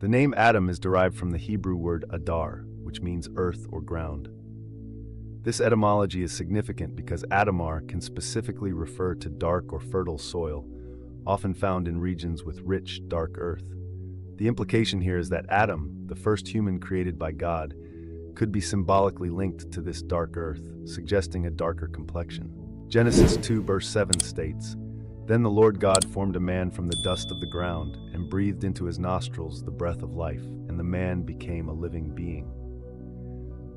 The name Adam is derived from the Hebrew word Adar, which means earth or ground. This etymology is significant because Adamar can specifically refer to dark or fertile soil, often found in regions with rich, dark earth. The implication here is that Adam, the first human created by God, could be symbolically linked to this dark earth, suggesting a darker complexion. Genesis 2 verse 7 states, "Then the Lord God formed a man from the dust of the ground and breathed into his nostrils the breath of life, and the man became a living being."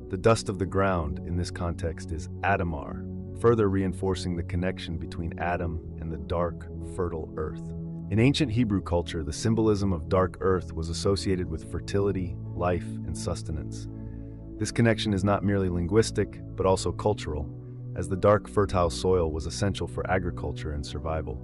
The dust of the ground in this context is Adamar, further reinforcing the connection between Adam and the dark, fertile earth. In ancient Hebrew culture, the symbolism of dark earth was associated with fertility, life, and sustenance. This connection is not merely linguistic, but also cultural, as the dark, fertile soil was essential for agriculture and survival.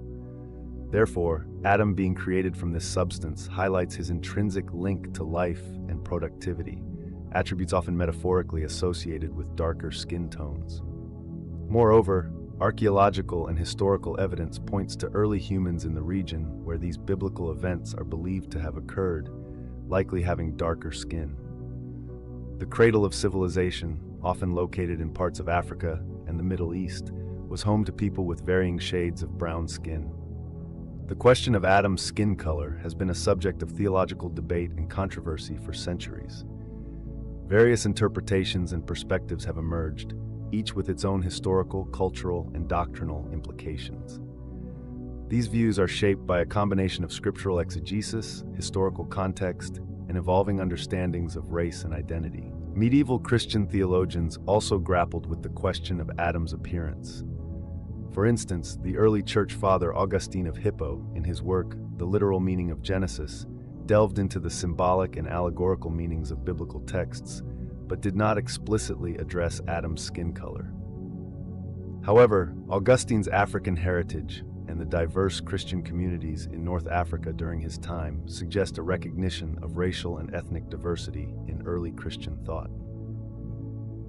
Therefore, Adam being created from this substance highlights his intrinsic link to life and productivity, attributes often metaphorically associated with darker skin tones. Moreover, archaeological and historical evidence points to early humans in the region where these biblical events are believed to have occurred, likely having darker skin. The cradle of civilization, often located in parts of Africa and the Middle East, was home to people with varying shades of brown skin. The question of Adam's skin color has been a subject of theological debate and controversy for centuries. Various interpretations and perspectives have emerged, each with its own historical, cultural, and doctrinal implications. These views are shaped by a combination of scriptural exegesis, historical context, and evolving understandings of race and identity. Medieval Christian theologians also grappled with the question of Adam's appearance. For instance, the early church father Augustine of Hippo, in his work, The Literal Meaning of Genesis, delved into the symbolic and allegorical meanings of biblical texts, but did not explicitly address Adam's skin color. However, Augustine's African heritage and the diverse Christian communities in North Africa during his time suggest a recognition of racial and ethnic diversity in early Christian thought.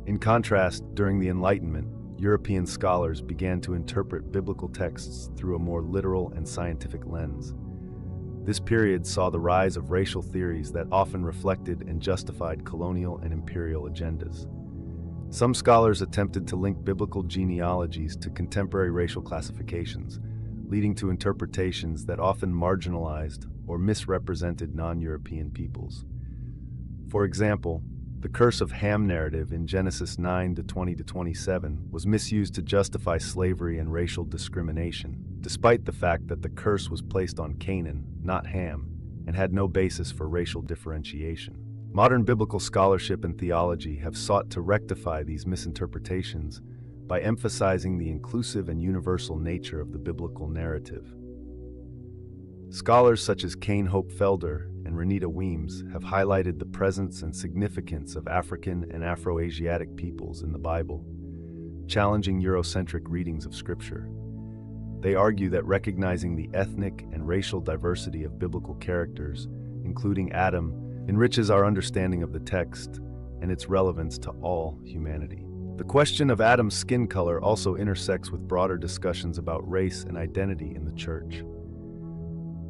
In contrast, during the Enlightenment, European scholars began to interpret biblical texts through a more literal and scientific lens. This period saw the rise of racial theories that often reflected and justified colonial and imperial agendas. Some scholars attempted to link biblical genealogies to contemporary racial classifications, leading to interpretations that often marginalized or misrepresented non-European peoples. For example, the curse of Ham narrative in Genesis 9:20-27 was misused to justify slavery and racial discrimination, despite the fact that the curse was placed on Canaan, not Ham, and had no basis for racial differentiation. Modern biblical scholarship and theology have sought to rectify these misinterpretations by emphasizing the inclusive and universal nature of the biblical narrative. Scholars such as Kane Hope Felder and Renita Weems have highlighted the presence and significance of African and Afro-Asiatic peoples in the Bible, challenging Eurocentric readings of Scripture. They argue that recognizing the ethnic and racial diversity of biblical characters, including Adam, enriches our understanding of the text and its relevance to all humanity. The question of Adam's skin color also intersects with broader discussions about race and identity in the church.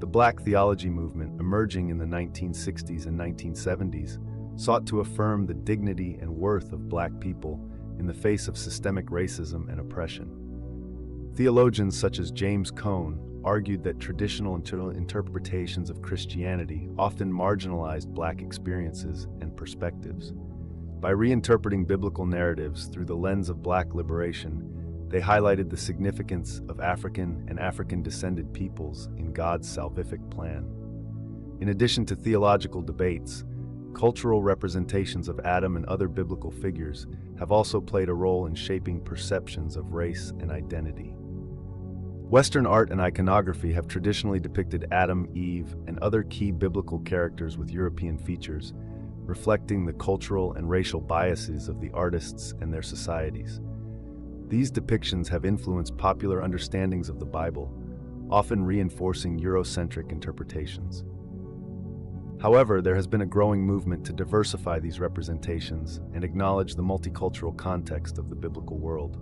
The Black theology movement, emerging in the 1960s and 1970s, sought to affirm the dignity and worth of Black people in the face of systemic racism and oppression. Theologians such as James Cone argued that traditional interpretations of Christianity often marginalized Black experiences and perspectives. By reinterpreting biblical narratives through the lens of Black liberation, they highlighted the significance of African and African-descended peoples in God's salvific plan. In addition to theological debates, cultural representations of Adam and other biblical figures have also played a role in shaping perceptions of race and identity. Western art and iconography have traditionally depicted Adam, Eve, and other key biblical characters with European features, reflecting the cultural and racial biases of the artists and their societies. These depictions have influenced popular understandings of the Bible, often reinforcing Eurocentric interpretations. However, there has been a growing movement to diversify these representations and acknowledge the multicultural context of the biblical world.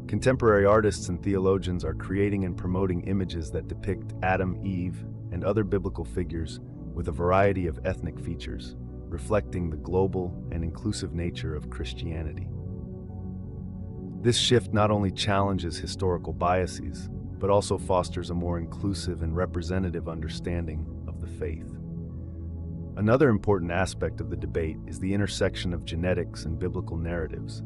Contemporary artists and theologians are creating and promoting images that depict Adam, Eve, and other biblical figures with a variety of ethnic features, reflecting the global and inclusive nature of Christianity. This shift not only challenges historical biases, but also fosters a more inclusive and representative understanding of the faith. Another important aspect of the debate is the intersection of genetics and biblical narratives.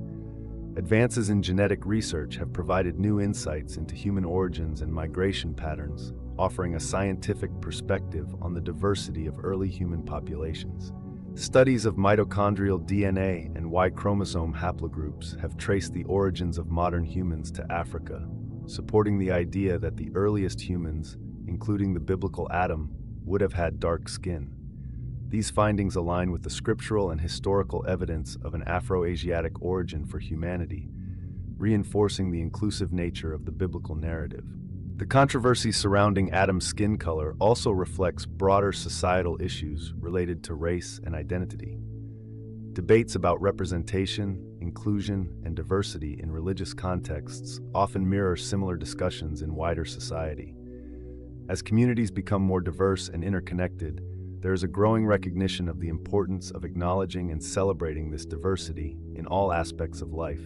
Advances in genetic research have provided new insights into human origins and migration patterns, offering a scientific perspective on the diversity of early human populations. Studies of mitochondrial DNA and Y chromosome haplogroups have traced the origins of modern humans to Africa, supporting the idea that the earliest humans, including the biblical Adam, would have had dark skin. These findings align with the scriptural and historical evidence of an Afro-Asiatic origin for humanity, reinforcing the inclusive nature of the biblical narrative. The controversy surrounding Adam's skin color also reflects broader societal issues related to race and identity. Debates about representation, inclusion, and diversity in religious contexts often mirror similar discussions in wider society. As communities become more diverse and interconnected, there is a growing recognition of the importance of acknowledging and celebrating this diversity in all aspects of life,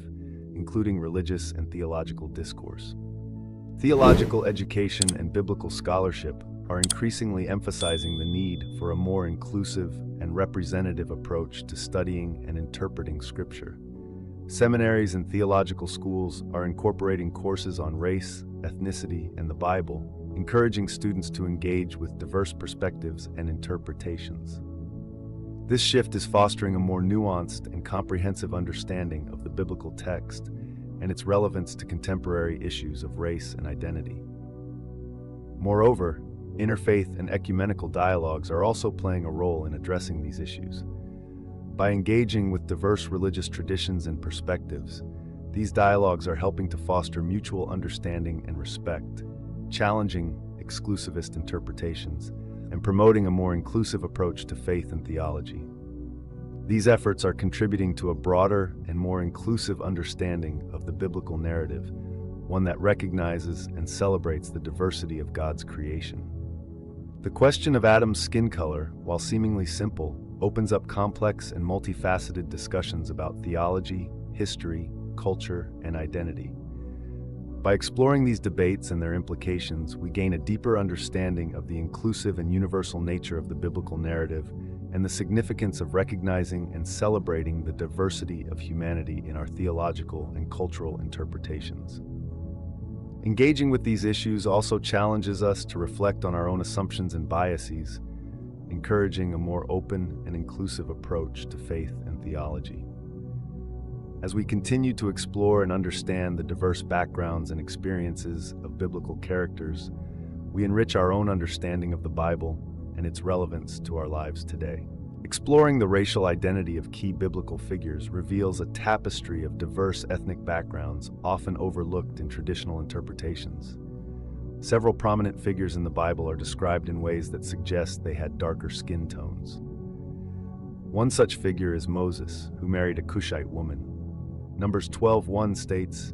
including religious and theological discourse. Theological education and biblical scholarship are increasingly emphasizing the need for a more inclusive and representative approach to studying and interpreting Scripture. Seminaries and theological schools are incorporating courses on race, ethnicity, and the Bible, encouraging students to engage with diverse perspectives and interpretations. This shift is fostering a more nuanced and comprehensive understanding of the biblical text and its relevance to contemporary issues of race and identity. Moreover, interfaith and ecumenical dialogues are also playing a role in addressing these issues. By engaging with diverse religious traditions and perspectives, these dialogues are helping to foster mutual understanding and respect, challenging exclusivist interpretations, and promoting a more inclusive approach to faith and theology. These efforts are contributing to a broader and more inclusive understanding of the biblical narrative, one that recognizes and celebrates the diversity of God's creation. The question of Adam's skin color, while seemingly simple, opens up complex and multifaceted discussions about theology, history, culture, and identity. By exploring these debates and their implications, we gain a deeper understanding of the inclusive and universal nature of the biblical narrative and the significance of recognizing and celebrating the diversity of humanity in our theological and cultural interpretations. Engaging with these issues also challenges us to reflect on our own assumptions and biases, encouraging a more open and inclusive approach to faith and theology. As we continue to explore and understand the diverse backgrounds and experiences of biblical characters, we enrich our own understanding of the Bible and its relevance to our lives today. Exploring the racial identity of key biblical figures reveals a tapestry of diverse ethnic backgrounds often overlooked in traditional interpretations. Several prominent figures in the Bible are described in ways that suggest they had darker skin tones. One such figure is Moses, who married a Cushite woman. Numbers 12:1 states,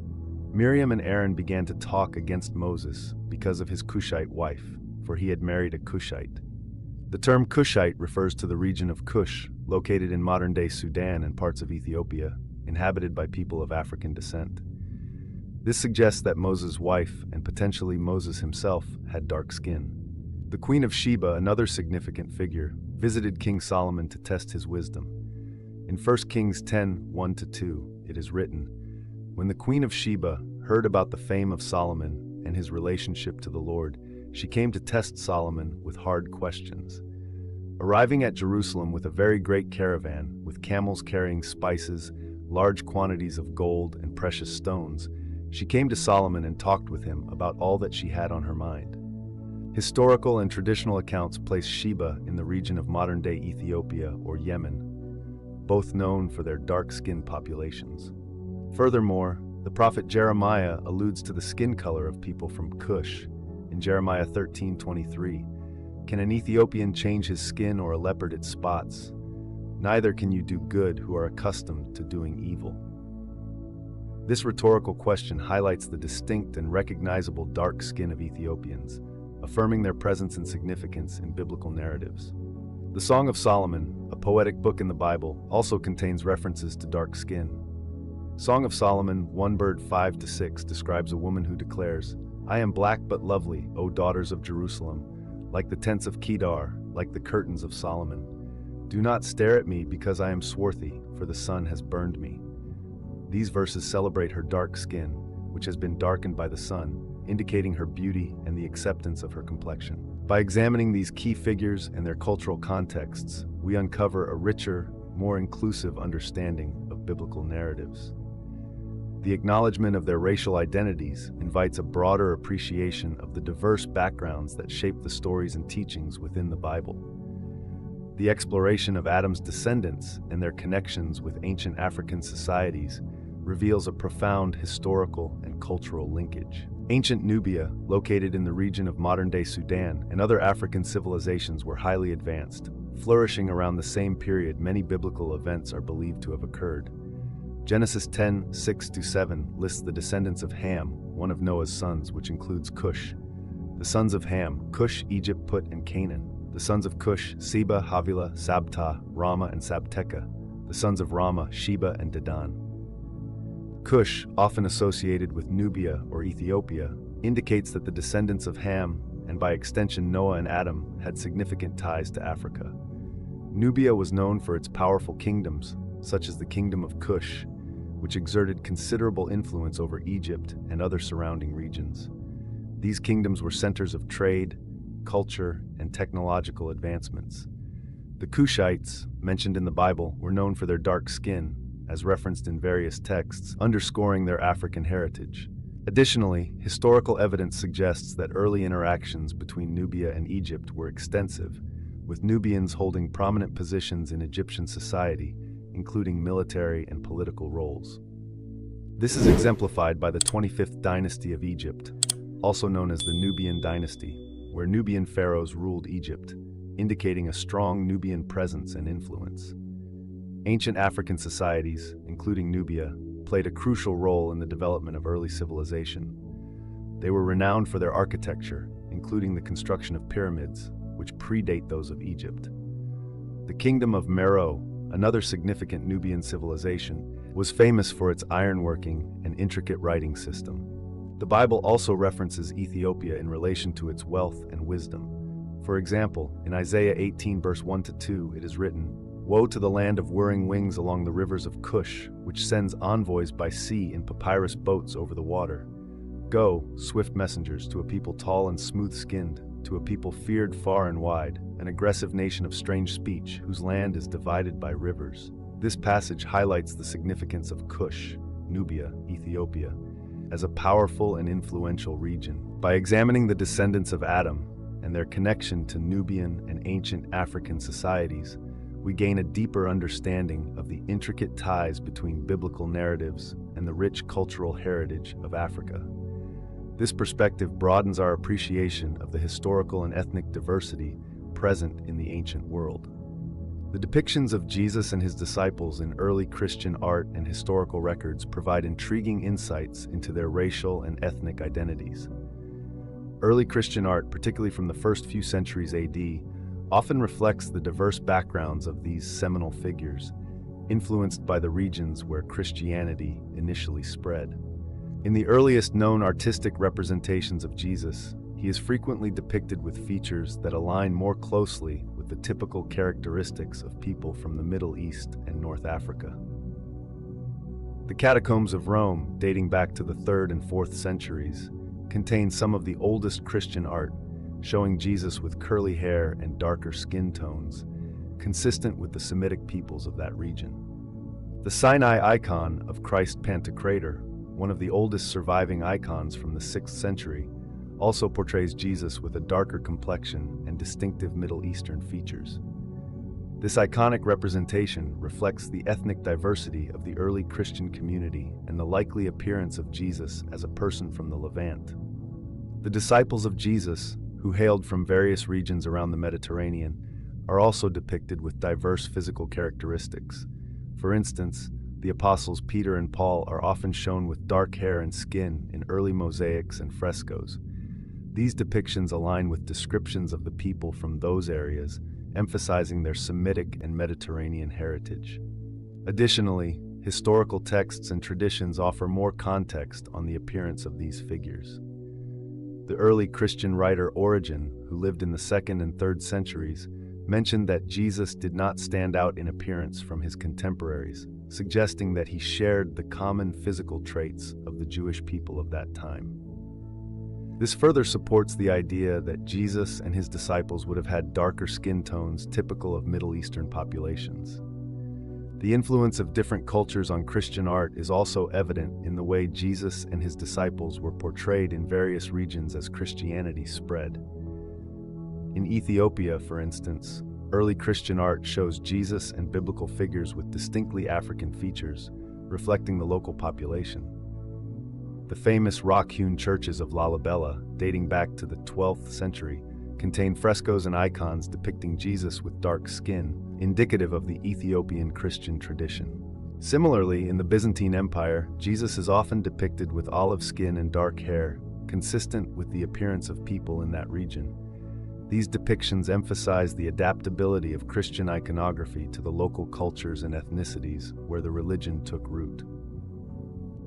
"Miriam and Aaron began to talk against Moses because of his Cushite wife, for he had married a Cushite." The term Cushite refers to the region of Cush, located in modern-day Sudan and parts of Ethiopia, inhabited by people of African descent. This suggests that Moses' wife, and potentially Moses himself, had dark skin. The Queen of Sheba, another significant figure, visited King Solomon to test his wisdom. In 1 Kings 10:1-2, it is written, "When the Queen of Sheba heard about the fame of Solomon and his relationship to the Lord, she came to test Solomon with hard questions. Arriving at Jerusalem with a very great caravan, with camels carrying spices, large quantities of gold and precious stones, she came to Solomon and talked with him about all that she had on her mind." Historical and traditional accounts place Sheba in the region of modern-day Ethiopia or Yemen, both known for their dark-skinned populations. Furthermore, the prophet Jeremiah alludes to the skin color of people from Cush in Jeremiah 13:23. "Can an Ethiopian change his skin or a leopard its spots? Neither can you do good who are accustomed to doing evil." This rhetorical question highlights the distinct and recognizable dark skin of Ethiopians, affirming their presence and significance in biblical narratives. The Song of Solomon, a poetic book in the Bible, also contains references to dark skin. Song of Solomon 1:5-6 describes a woman who declares, "I am black but lovely, O daughters of Jerusalem, like the tents of Kedar, like the curtains of Solomon. Do not stare at me because I am swarthy, for the sun has burned me." These verses celebrate her dark skin, which has been darkened by the sun, indicating her beauty and the acceptance of her complexion. By examining these key figures and their cultural contexts, we uncover a richer, more inclusive understanding of biblical narratives. The acknowledgement of their racial identities invites a broader appreciation of the diverse backgrounds that shape the stories and teachings within the Bible. The exploration of Adam's descendants and their connections with ancient African societies reveals a profound historical and cultural linkage. Ancient Nubia, located in the region of modern-day Sudan, and other African civilizations were highly advanced. Flourishing around the same period, many biblical events are believed to have occurred. Genesis 10:6-7 lists the descendants of Ham, one of Noah's sons, which includes Cush. The sons of Ham: Cush, Egypt, Put, and Canaan. The sons of Cush: Seba, Havilah, Sabta, Rama, and Sabteka. The sons of Rama: Sheba and Dedan. Cush, often associated with Nubia or Ethiopia, indicates that the descendants of Ham, and by extension Noah and Adam, had significant ties to Africa. Nubia was known for its powerful kingdoms, such as the Kingdom of Cush, which exerted considerable influence over Egypt and other surrounding regions. These kingdoms were centers of trade, culture, and technological advancements. The Cushites, mentioned in the Bible, were known for their dark skin, as referenced in various texts, underscoring their African heritage. Additionally, historical evidence suggests that early interactions between Nubia and Egypt were extensive, with Nubians holding prominent positions in Egyptian society, including military and political roles. This is exemplified by the 25th dynasty of Egypt, also known as the Nubian dynasty, where Nubian pharaohs ruled Egypt, indicating a strong Nubian presence and influence. Ancient African societies, including Nubia, played a crucial role in the development of early civilization. They were renowned for their architecture, including the construction of pyramids, which predate those of Egypt. The Kingdom of Meroe, another significant Nubian civilization, was famous for its ironworking and intricate writing system. The Bible also references Ethiopia in relation to its wealth and wisdom. For example, in Isaiah 18 verse 1-2, it is written, "Woe to the land of whirring wings along the rivers of Cush, which sends envoys by sea in papyrus boats over the water. Go, swift messengers, to a people tall and smooth-skinned, to a people feared far and wide, an aggressive nation of strange speech, whose land is divided by rivers." This passage highlights the significance of Cush, Nubia, Ethiopia, as a powerful and influential region. By examining the descendants of Adam and their connection to Nubian and ancient African societies, we gain a deeper understanding of the intricate ties between biblical narratives and the rich cultural heritage of Africa. This perspective broadens our appreciation of the historical and ethnic diversity present in the ancient world. The depictions of Jesus and his disciples in early Christian art and historical records provide intriguing insights into their racial and ethnic identities. Early Christian art, particularly from the first few centuries AD, often reflects the diverse backgrounds of these seminal figures, influenced by the regions where Christianity initially spread. In the earliest known artistic representations of Jesus, he is frequently depicted with features that align more closely with the typical characteristics of people from the Middle East and North Africa. The catacombs of Rome, dating back to the 3rd and 4th centuries, contain some of the oldest Christian art, showing Jesus with curly hair and darker skin tones, consistent with the Semitic peoples of that region. The Sinai icon of Christ Pantocrator, one of the oldest surviving icons from the 6th century, also portrays Jesus with a darker complexion and distinctive Middle Eastern features. This iconic representation reflects the ethnic diversity of the early Christian community and the likely appearance of Jesus as a person from the Levant. The disciples of Jesus, who hailed from various regions around the Mediterranean, are also depicted with diverse physical characteristics. For instance, the apostles Peter and Paul are often shown with dark hair and skin in early mosaics and frescoes. These depictions align with descriptions of the people from those areas emphasizing their Semitic and Mediterranean heritage. Additionally, historical texts and traditions offer more context on the appearance of these figures. The early Christian writer Origen, who lived in the 2nd and 3rd centuries, mentioned that Jesus did not stand out in appearance from his contemporaries, suggesting that he shared the common physical traits of the Jewish people of that time. This further supports the idea that Jesus and his disciples would have had darker skin tones typical of Middle Eastern populations. The influence of different cultures on Christian art is also evident in the way Jesus and his disciples were portrayed in various regions as Christianity spread. In Ethiopia, for instance, early Christian art shows Jesus and biblical figures with distinctly African features, reflecting the local population. The famous rock-hewn churches of Lalibela, dating back to the 12th century, contain frescoes and icons depicting Jesus with dark skin, indicative of the Ethiopian Christian tradition. Similarly, in the Byzantine Empire, Jesus is often depicted with olive skin and dark hair, consistent with the appearance of people in that region. These depictions emphasize the adaptability of Christian iconography to the local cultures and ethnicities where the religion took root.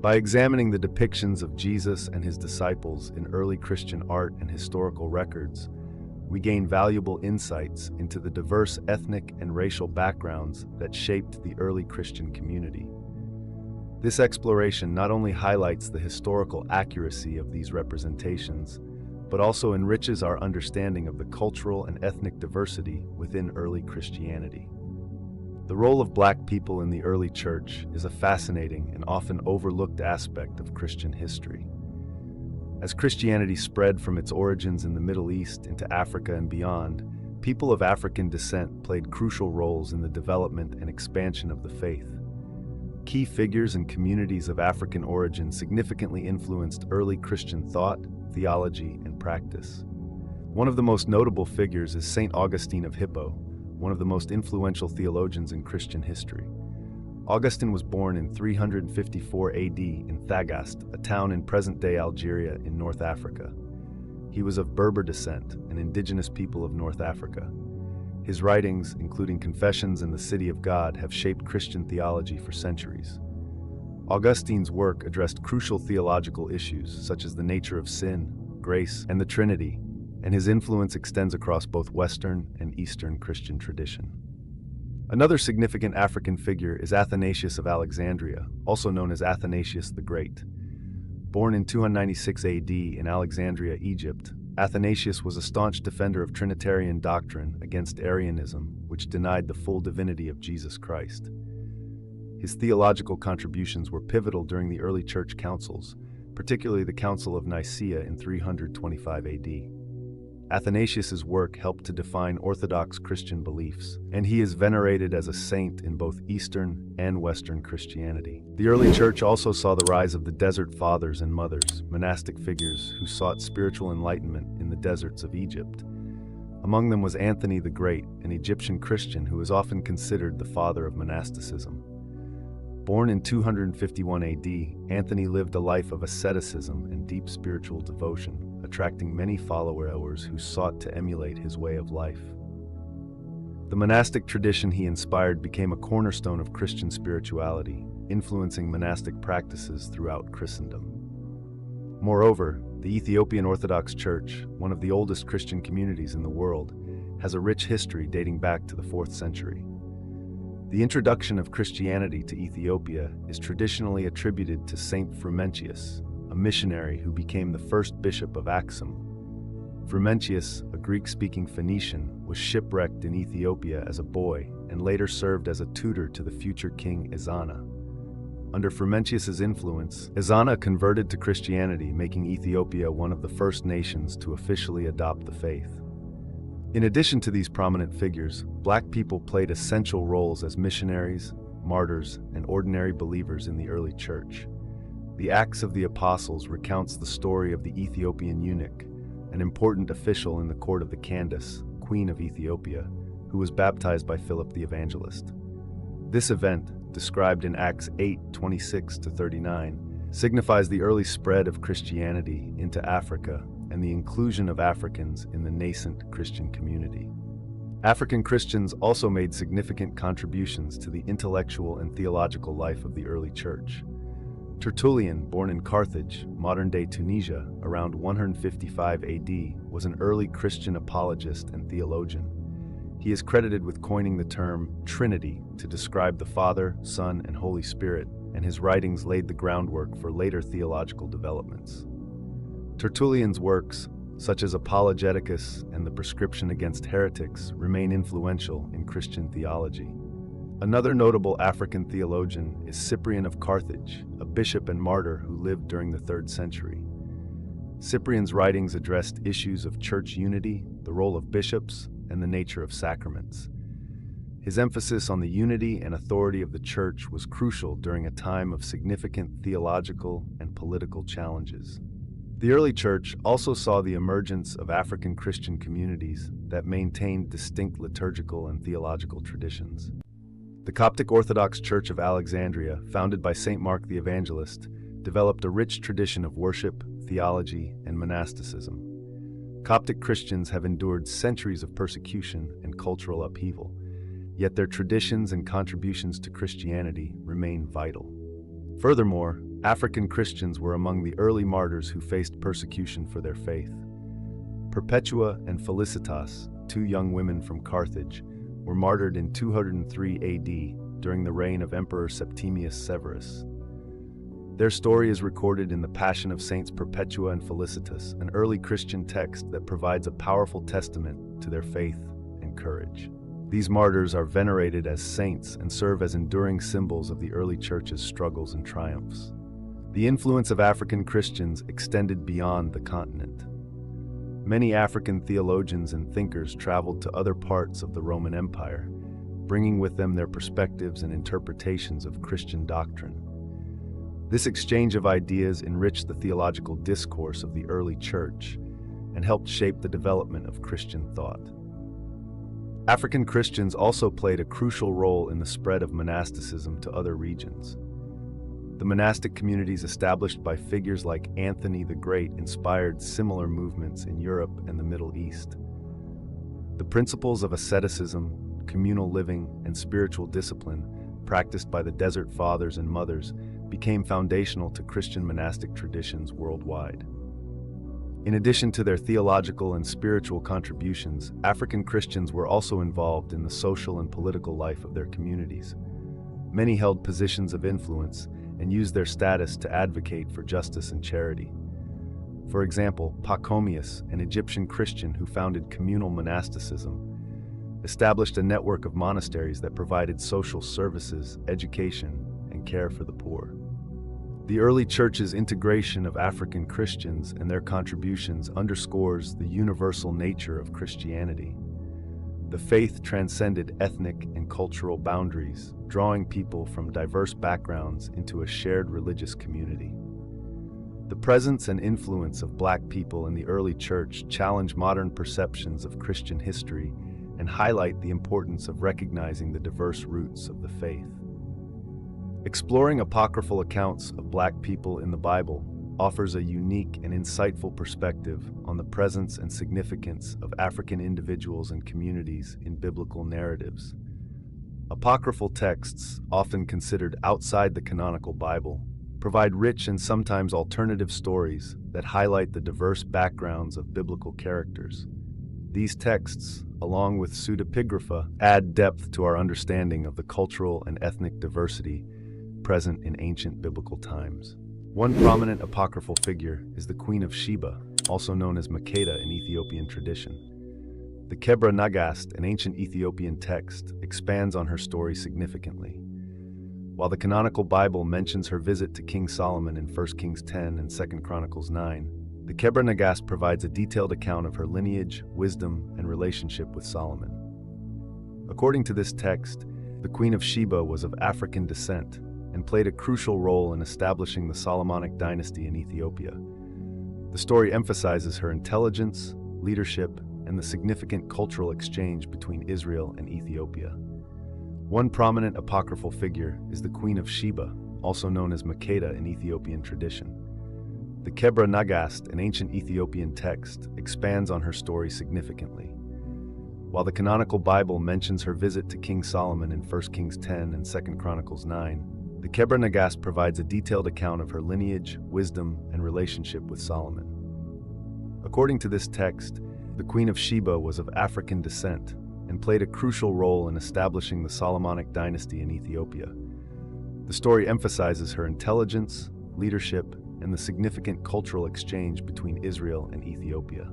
By examining the depictions of Jesus and his disciples in early Christian art and historical records, we gain valuable insights into the diverse ethnic and racial backgrounds that shaped the early Christian community. This exploration not only highlights the historical accuracy of these representations, but also enriches our understanding of the cultural and ethnic diversity within early Christianity. The role of Black people in the early church is a fascinating and often overlooked aspect of Christian history. As Christianity spread from its origins in the Middle East into Africa and beyond, people of African descent played crucial roles in the development and expansion of the faith. Key figures and communities of African origin significantly influenced early Christian thought, theology, and practice. One of the most notable figures is Saint Augustine of Hippo, one of the most influential theologians in Christian history. Augustine was born in 354 AD in Thagast, a town in present-day Algeria in North Africa. He was of Berber descent, an indigenous people of North Africa. His writings, including Confessions and the City of God, have shaped Christian theology for centuries. Augustine's work addressed crucial theological issues such as the nature of sin, grace, and the Trinity, and his influence extends across both Western and Eastern Christian tradition. Another significant African figure is Athanasius of Alexandria, also known as Athanasius the Great. Born in 296 AD in Alexandria, Egypt, Athanasius was a staunch defender of Trinitarian doctrine against Arianism, which denied the full divinity of Jesus Christ. His theological contributions were pivotal during the early church councils, particularly the Council of Nicaea in 325 AD. Athanasius's work helped to define Orthodox Christian beliefs, and he is venerated as a saint in both Eastern and Western Christianity. The early church also saw the rise of the Desert Fathers and Mothers, monastic figures who sought spiritual enlightenment in the deserts of Egypt. Among them was Anthony the Great, an Egyptian Christian who is often considered the father of monasticism. Born in 251 AD, Anthony lived a life of asceticism and deep spiritual devotion, attracting many followers who sought to emulate his way of life. The monastic tradition he inspired became a cornerstone of Christian spirituality, influencing monastic practices throughout Christendom. Moreover, the Ethiopian Orthodox Church, one of the oldest Christian communities in the world, has a rich history dating back to the 4th century. The introduction of Christianity to Ethiopia is traditionally attributed to Saint Frumentius, a missionary who became the first bishop of Aksum. Frumentius, a Greek-speaking Phoenician, was shipwrecked in Ethiopia as a boy and later served as a tutor to the future king Ezana. Under Frumentius's influence, Ezana converted to Christianity, making Ethiopia one of the first nations to officially adopt the faith. In addition to these prominent figures, Black people played essential roles as missionaries, martyrs, and ordinary believers in the early church. The Acts of the Apostles recounts the story of the Ethiopian eunuch, an important official in the court of the Candace, Queen of Ethiopia, who was baptized by Philip the Evangelist. This event, described in Acts 8:26-39, signifies the early spread of Christianity into Africa and the inclusion of Africans in the nascent Christian community. African Christians also made significant contributions to the intellectual and theological life of the early church. Tertullian, born in Carthage, modern-day Tunisia, around 155 AD, was an early Christian apologist and theologian. He is credited with coining the term Trinity to describe the Father, Son, and Holy Spirit, and his writings laid the groundwork for later theological developments. Tertullian's works, such as Apologeticus and the Prescription Against Heretics, remain influential in Christian theology. Another notable African theologian is Cyprian of Carthage, a bishop and martyr who lived during the 3rd century. Cyprian's writings addressed issues of church unity, the role of bishops, and the nature of sacraments. His emphasis on the unity and authority of the church was crucial during a time of significant theological and political challenges. The early church also saw the emergence of African Christian communities that maintained distinct liturgical and theological traditions. The Coptic Orthodox Church of Alexandria, founded by St. Mark the Evangelist, developed a rich tradition of worship, theology, and monasticism. Coptic Christians have endured centuries of persecution and cultural upheaval, yet their traditions and contributions to Christianity remain vital. Furthermore, African Christians were among the early martyrs who faced persecution for their faith. Perpetua and Felicitas, 2 young women from Carthage, were martyred in 203 AD during the reign of Emperor Septimius Severus. Their story is recorded in the Passion of Saints Perpetua and Felicitas, an early Christian text that provides a powerful testament to their faith and courage. These martyrs are venerated as saints and serve as enduring symbols of the early church's struggles and triumphs. The influence of African Christians extended beyond the continent. Many African theologians and thinkers traveled to other parts of the Roman Empire, bringing with them their perspectives and interpretations of Christian doctrine. This exchange of ideas enriched the theological discourse of the early church and helped shape the development of Christian thought. African Christians also played a crucial role in the spread of monasticism to other regions. The monastic communities established by figures like Anthony the Great inspired similar movements in Europe and the Middle East. The principles of asceticism, communal living, and spiritual discipline practiced by the Desert Fathers and Mothers became foundational to Christian monastic traditions worldwide. In addition to their theological and spiritual contributions, African Christians were also involved in the social and political life of their communities. Many held positions of influence and used their status to advocate for justice and charity. For example, Pachomius, an Egyptian Christian who founded communal monasticism, established a network of monasteries that provided social services, education, and care for the poor. The early church's integration of African Christians and their contributions underscores the universal nature of Christianity. The faith transcended ethnic and cultural boundaries, drawing people from diverse backgrounds into a shared religious community. The presence and influence of Black people in the early church challenge modern perceptions of Christian history and highlight the importance of recognizing the diverse roots of the faith. Exploring apocryphal accounts of Black people in the Bible offers a unique and insightful perspective on the presence and significance of African individuals and communities in biblical narratives. Apocryphal texts, often considered outside the canonical Bible, provide rich and sometimes alternative stories that highlight the diverse backgrounds of biblical characters. These texts, along with pseudepigrapha, add depth to our understanding of the cultural and ethnic diversity present in ancient biblical times. One prominent apocryphal figure is the Queen of Sheba, also known as Makeda in Ethiopian tradition. The Kebra Nagast, an ancient Ethiopian text, expands on her story significantly. While the canonical Bible mentions her visit to King Solomon in 1 Kings 10 and 2 Chronicles 9, the Kebra Nagast provides a detailed account of her lineage, wisdom, and relationship with Solomon. According to this text, the Queen of Sheba was of African descent and played a crucial role in establishing the Solomonic dynasty in Ethiopia. The story emphasizes her intelligence, leadership, and the significant cultural exchange between Israel and Ethiopia. One prominent apocryphal figure is the Queen of Sheba, also known as Makeda in Ethiopian tradition. The Kebra Nagast, an ancient Ethiopian text, expands on her story significantly. While the canonical Bible mentions her visit to King Solomon in 1 Kings 10 and 2 Chronicles 9, the Kebra Nagast provides a detailed account of her lineage, wisdom, and relationship with Solomon. According to this text, the Queen of Sheba was of African descent and played a crucial role in establishing the Solomonic dynasty in Ethiopia. The story emphasizes her intelligence, leadership, and the significant cultural exchange between Israel and Ethiopia.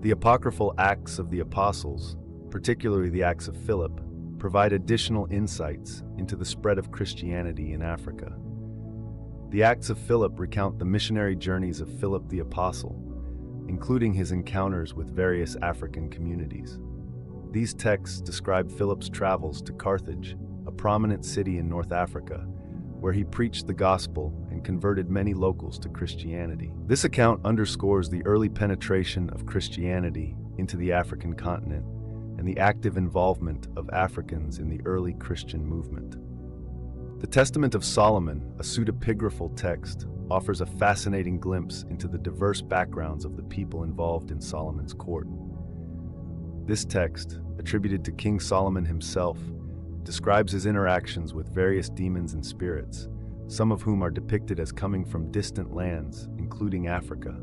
The apocryphal Acts of the Apostles, particularly the Acts of Philip, provide additional insights into the spread of Christianity in Africa. The Acts of Philip recount the missionary journeys of Philip the Apostle, including his encounters with various African communities. These texts describe Philip's travels to Carthage, a prominent city in North Africa, where he preached the gospel and converted many locals to Christianity. This account underscores the early penetration of Christianity into the African continent and the active involvement of Africans in the early Christian movement. The Testament of Solomon, a pseudepigraphal text, offers a fascinating glimpse into the diverse backgrounds of the people involved in Solomon's court. This text, attributed to King Solomon himself, describes his interactions with various demons and spirits, some of whom are depicted as coming from distant lands, including Africa.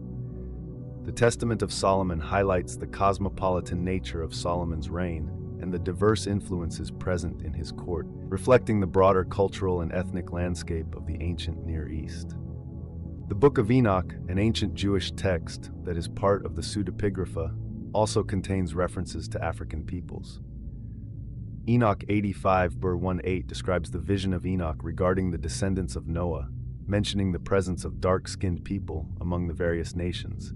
The Testament of Solomon highlights the cosmopolitan nature of Solomon's reign and the diverse influences present in his court, reflecting the broader cultural and ethnic landscape of the ancient Near East. The Book of Enoch, an ancient Jewish text that is part of the pseudepigrapha, also contains references to African peoples. Enoch 85:1-8 describes the vision of Enoch regarding the descendants of Noah, mentioning the presence of dark-skinned people among the various nations.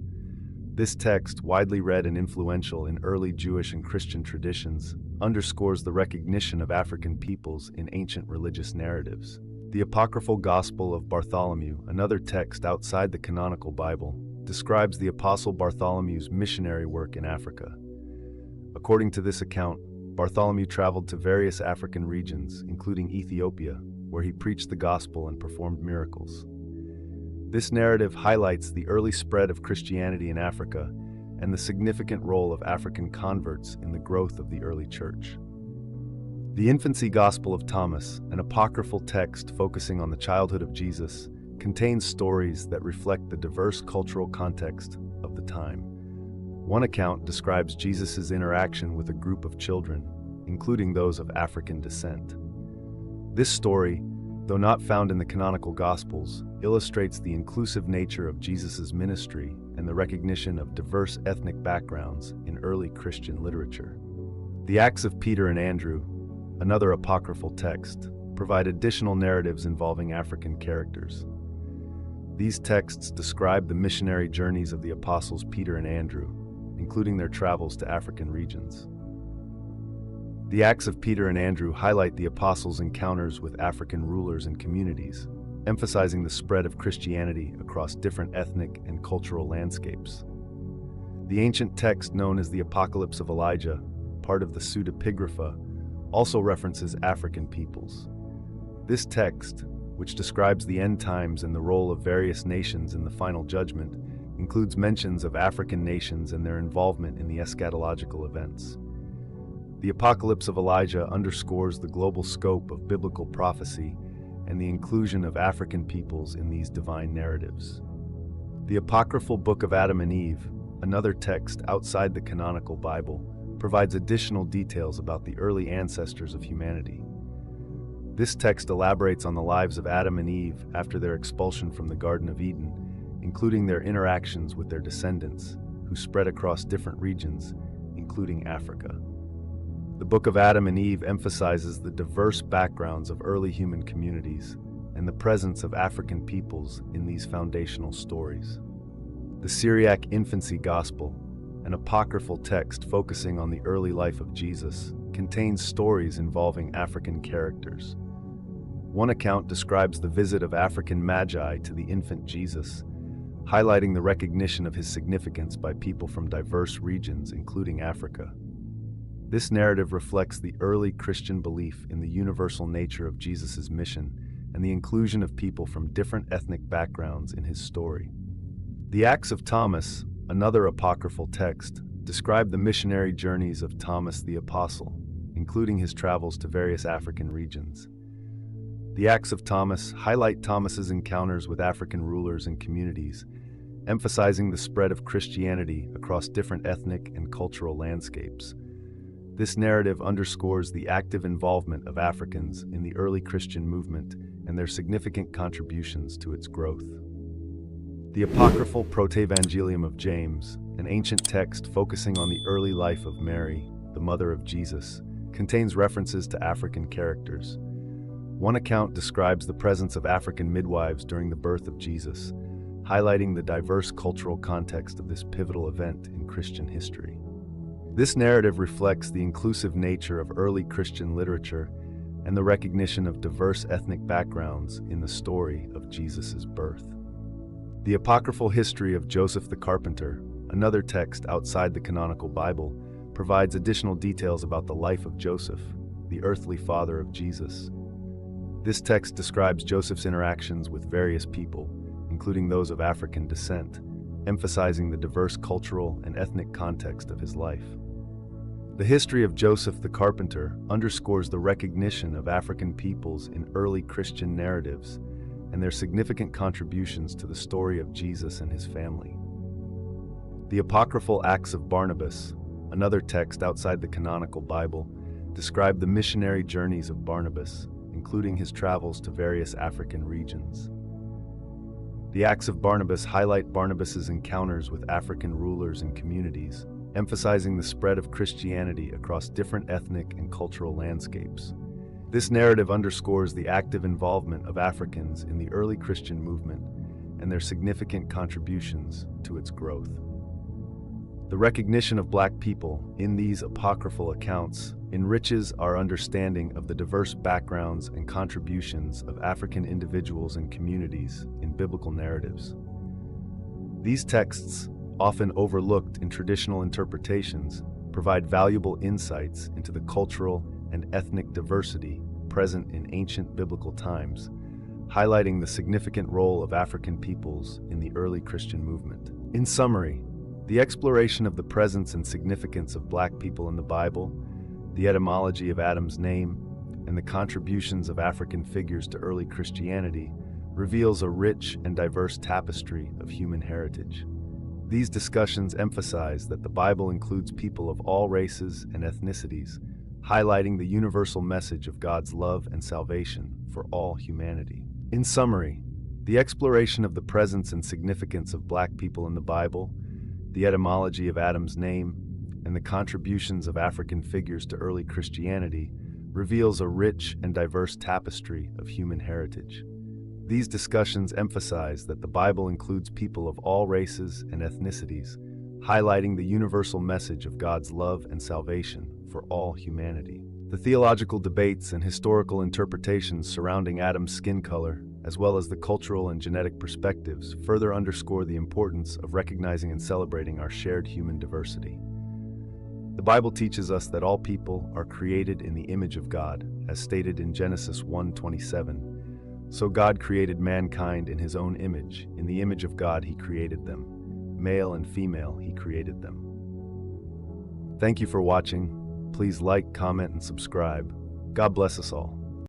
This text, widely read and influential in early Jewish and Christian traditions, underscores the recognition of African peoples in ancient religious narratives. The apocryphal Gospel of Bartholomew, another text outside the canonical Bible, describes the Apostle Bartholomew's missionary work in Africa. According to this account, Bartholomew traveled to various African regions, including Ethiopia, where he preached the gospel and performed miracles. This narrative highlights the early spread of Christianity in Africa and the significant role of African converts in the growth of the early church. The Infancy Gospel of Thomas, an apocryphal text focusing on the childhood of Jesus, contains stories that reflect the diverse cultural context of the time. One account describes Jesus' interaction with a group of children, including those of African descent. This story, though not found in the canonical Gospels, illustrates the inclusive nature of Jesus' ministry and the recognition of diverse ethnic backgrounds in early Christian literature. The Acts of Peter and Andrew, another apocryphal text, provide additional narratives involving African characters. These texts describe the missionary journeys of the apostles Peter and Andrew, including their travels to African regions. The Acts of Peter and Andrew highlight the apostles' encounters with African rulers and communities, emphasizing the spread of Christianity across different ethnic and cultural landscapes. The ancient text known as the Apocalypse of Elijah, part of the pseudepigrapha, also references African peoples. This text, which describes the end times and the role of various nations in the final judgment, includes mentions of African nations and their involvement in the eschatological events. The Apocalypse of Elijah underscores the global scope of biblical prophecy and the inclusion of African peoples in these divine narratives. The apocryphal Book of Adam and Eve, another text outside the canonical Bible, provides additional details about the early ancestors of humanity. This text elaborates on the lives of Adam and Eve after their expulsion from the Garden of Eden, including their interactions with their descendants, who spread across different regions, including Africa. The Book of Adam and Eve emphasizes the diverse backgrounds of early human communities and the presence of African peoples in these foundational stories. The Syriac Infancy Gospel, an apocryphal text focusing on the early life of Jesus, contains stories involving African characters. One account describes the visit of African magi to the infant Jesus, highlighting the recognition of his significance by people from diverse regions, including Africa. This narrative reflects the early Christian belief in the universal nature of Jesus' mission and the inclusion of people from different ethnic backgrounds in his story. The Acts of Thomas, another apocryphal text, describe the missionary journeys of Thomas the Apostle, including his travels to various African regions. The Acts of Thomas highlight Thomas's encounters with African rulers and communities, emphasizing the spread of Christianity across different ethnic and cultural landscapes. This narrative underscores the active involvement of Africans in the early Christian movement and their significant contributions to its growth. The apocryphal Protevangelium of James, an ancient text focusing on the early life of Mary, the mother of Jesus, contains references to African characters. One account describes the presence of African midwives during the birth of Jesus, highlighting the diverse cultural context of this pivotal event in Christian history. This narrative reflects the inclusive nature of early Christian literature and the recognition of diverse ethnic backgrounds in the story of Jesus' birth. The apocryphal history of Joseph the Carpenter, another text outside the canonical Bible, provides additional details about the life of Joseph, the earthly father of Jesus. This text describes Joseph's interactions with various people, including those of African descent, emphasizing the diverse cultural and ethnic context of his life. The history of Joseph the Carpenter underscores the recognition of African peoples in early Christian narratives and their significant contributions to the story of Jesus and his family. The apocryphal Acts of Barnabas, another text outside the canonical Bible, describe the missionary journeys of Barnabas, including his travels to various African regions. The Acts of Barnabas highlight Barnabas's encounters with African rulers and communities, emphasizing the spread of Christianity across different ethnic and cultural landscapes. This narrative underscores the active involvement of Africans in the early Christian movement and their significant contributions to its growth. The recognition of Black people in these apocryphal accounts enriches our understanding of the diverse backgrounds and contributions of African individuals and communities in biblical narratives. These texts, often overlooked in traditional interpretations, provide valuable insights into the cultural and ethnic diversity present in ancient biblical times, highlighting the significant role of African peoples in the early Christian movement. In summary, the exploration of the presence and significance of Black people in the Bible, the etymology of Adam's name, and the contributions of African figures to early Christianity reveals a rich and diverse tapestry of human heritage. These discussions emphasize that the Bible includes people of all races and ethnicities, highlighting the universal message of God's love and salvation for all humanity. In summary, the exploration of the presence and significance of Black people in the Bible, the etymology of Adam's name, and the contributions of African figures to early Christianity reveals a rich and diverse tapestry of human heritage. These discussions emphasize that the Bible includes people of all races and ethnicities, highlighting the universal message of God's love and salvation for all humanity. The theological debates and historical interpretations surrounding Adam's skin color, as well as the cultural and genetic perspectives, further underscore the importance of recognizing and celebrating our shared human diversity. The Bible teaches us that all people are created in the image of God, as stated in Genesis 1:27. So God created mankind in his own image. In the image of God he created them. Male and female he created them. Thank you for watching. Please like, comment, and subscribe. God bless us all.